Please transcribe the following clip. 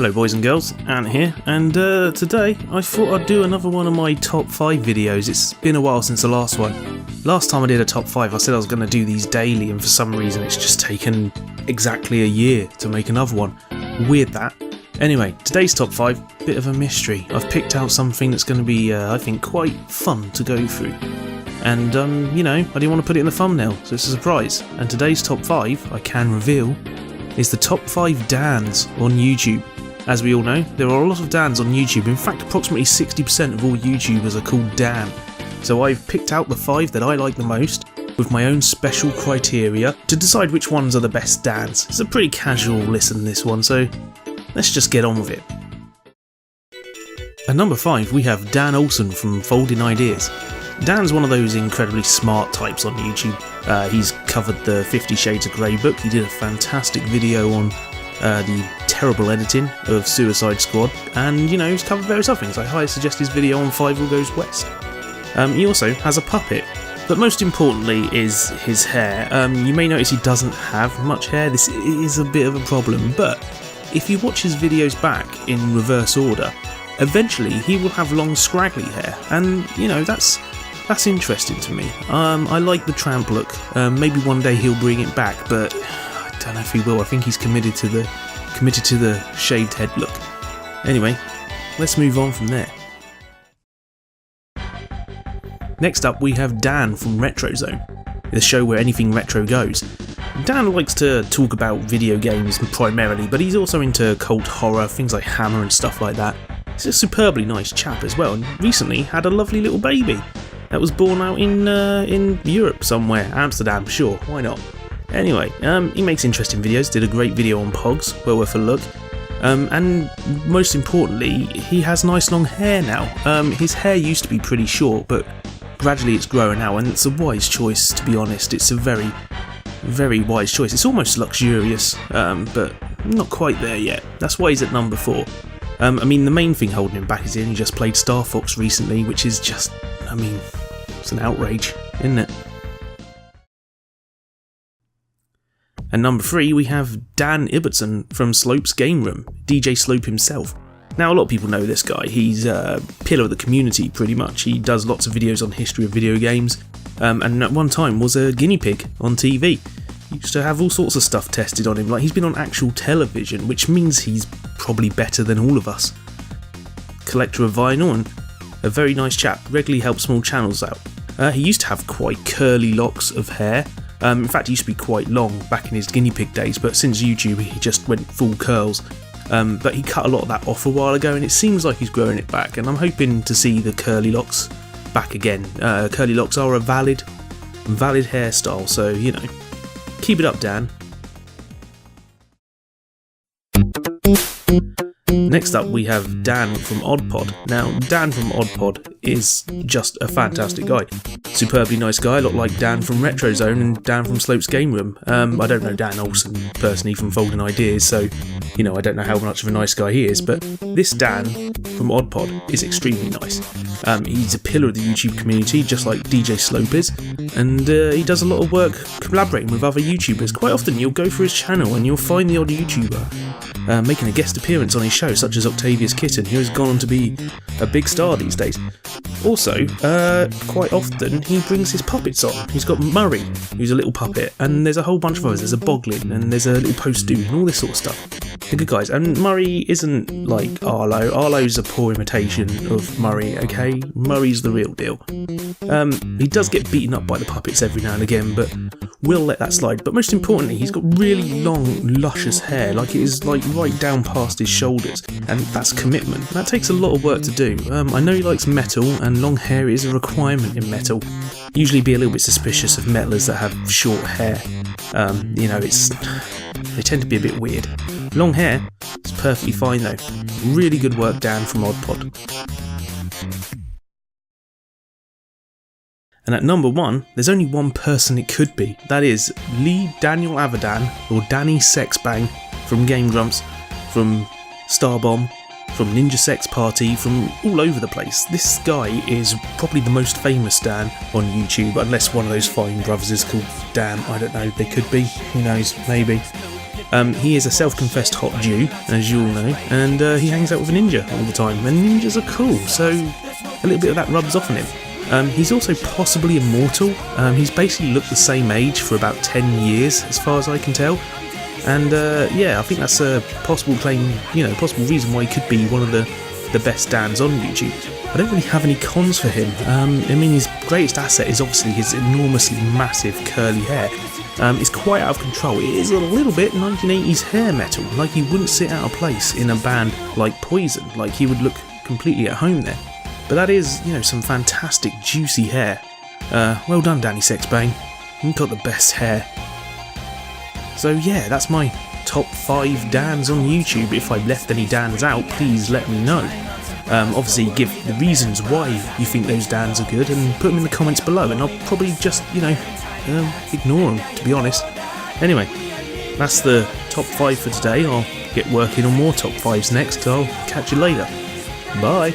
Hello boys and girls, Ant here, and today I thought I'd do another one of my top 5 videos. It's been a while since the last one. Last time I did a top 5 I said I was going to do these daily, and for some reason it's just taken exactly a year to make another one. Weird that. Anyway, today's top 5, bit of a mystery. I've picked out something that's going to be, I think, quite fun to go through. And, you know, I didn't want to put it in the thumbnail, so it's a surprise. And today's top 5, I can reveal, is the top 5 Dans on YouTube. As we all know, there are a lot of Dans on YouTube. In fact, approximately 60% of all YouTubers are called Dan. So I've picked out the 5 that I like the most, with my own special criteria, to decide which ones are the best Dans. It's a pretty casual listen, this one, so let's just get on with it. At number 5, we have Dan Olsen from Folding Ideas. Dan's one of those incredibly smart types on YouTube. He's covered the 50 Shades of Grey book. He did a fantastic video on the terrible editing of Suicide Squad, and you know, he's covered various other things. I highly suggest his video on Five All Goes West. He also has a puppet, but most importantly is his hair. You may notice he doesn't have much hair. This is a bit of a problem, but if you watch his videos back in reverse order, eventually he will have long scraggly hair, and you know, that's interesting to me. I like the tramp look. Maybe one day he'll bring it back, but I don't know if he will. I think he's committed to the shaved head look. Anyway, let's move on from there. Next up we have Dan from Retro Zone, the show where anything retro goes. Dan likes to talk about video games primarily, but he's also into cult horror, things like Hammer and stuff like that. He's a superbly nice chap as well, and recently had a lovely little baby that was born out in Europe somewhere. Amsterdam, sure, why not? Anyway, he makes interesting videos, did a great video on Pogs, well worth a look. And most importantly, he has nice long hair now. His hair used to be pretty short, but gradually it's growing now, and it's a wise choice, to be honest. It's a very, very wise choice. It's almost luxurious, but not quite there yet. That's why he's at number 4. I mean, the main thing holding him back is he just played Star Fox recently, which is just, I mean, it's an outrage, isn't it? And number 3, we have Dan Ibbotson from Slope's Game Room, DJ Slope himself. Now, a lot of people know this guy. He's a pillar of the community, pretty much. He does lots of videos on history of video games, and at one time was a guinea pig on TV. He used to have all sorts of stuff tested on him, like he's been on actual television, which means he's probably better than all of us. Collector of vinyl and a very nice chap, regularly helps small channels out. He used to have quite curly locks of hair. In fact, he used to be quite long back in his guinea pig days, but since YouTube he just went full curls. But he cut a lot of that off a while ago, and it seems like he's growing it back, and I'm hoping to see the curly locks back again. Curly locks are a valid hairstyle, so you know, keep it up, Dan. Next up we have Dan from Oddpod. Now, Dan from Oddpod is just a fantastic guy. Superbly nice guy, a lot like Dan from Retro Zone and Dan from Slope's Game Room. I don't know Dan Olsen personally from Folding Ideas, so you know, I don't know how much of a nice guy he is, but this Dan from Oddpod is extremely nice. He's a pillar of the YouTube community, just like DJ Slope is, and he does a lot of work collaborating with other YouTubers. Quite often you'll go through his channel and you'll find the odd YouTuber making a guest appearance on his show, such as Octavius Kitten, who has gone on to be a big star these days. Also, quite often he brings his puppets on. He's got Murray, who's a little puppet, and there's a whole bunch of others. There's a Boglin, and there's a little Post Dude, and all this sort of stuff. They're good guys, and Murray isn't like Arlo. Arlo's a poor imitation of Murray, okay? Murray's the real deal. He does get beaten up by the puppets every now and again, but we'll let that slide. But most importantly, he's got really long, luscious hair, like it is like right down past his shoulders, and that's commitment. That takes a lot of work to do. I know he likes metal, and long hair is a requirement in metal. Usually be a little bit suspicious of metalers that have short hair. You know, they tend to be a bit weird. Long hair is perfectly fine though. Really good work, Dan from Oddpod. And at number 1, there's only one person it could be. That is Lee Daniel Avidan, or Danny Sexbang, from Game Grumps, from Starbomb, from Ninja Sex Party, from all over the place. This guy is probably the most famous Dan on YouTube, unless one of those fine brothers is called Dan. I don't know, they could be, who knows, maybe. He is a self-confessed hot Jew, as you all know, and he hangs out with a ninja all the time, and ninjas are cool, so a little bit of that rubs off on him. He's also possibly immortal. He's basically looked the same age for about 10 years, as far as I can tell. And yeah, I think that's a possible claim, possible reason why he could be one of the best Dans on YouTube. I don't really have any cons for him. I mean, his greatest asset is obviously his enormously massive curly hair. It's quite out of control. It is a little bit 1980s hair metal, like he wouldn't sit out of place in a band like Poison, like he would look completely at home there. But that is, some fantastic juicy hair. Well done, Danny Sexbane. You've got the best hair. So yeah, that's my top 5 Dans on YouTube. If I've left any Dans out, please let me know. Obviously give the reasons why you think those Dans are good and put them in the comments below, and I'll probably just, ignore them, to be honest. Anyway, that's the top 5 for today. I'll get working on more top 5s next. I'll catch you later. Bye.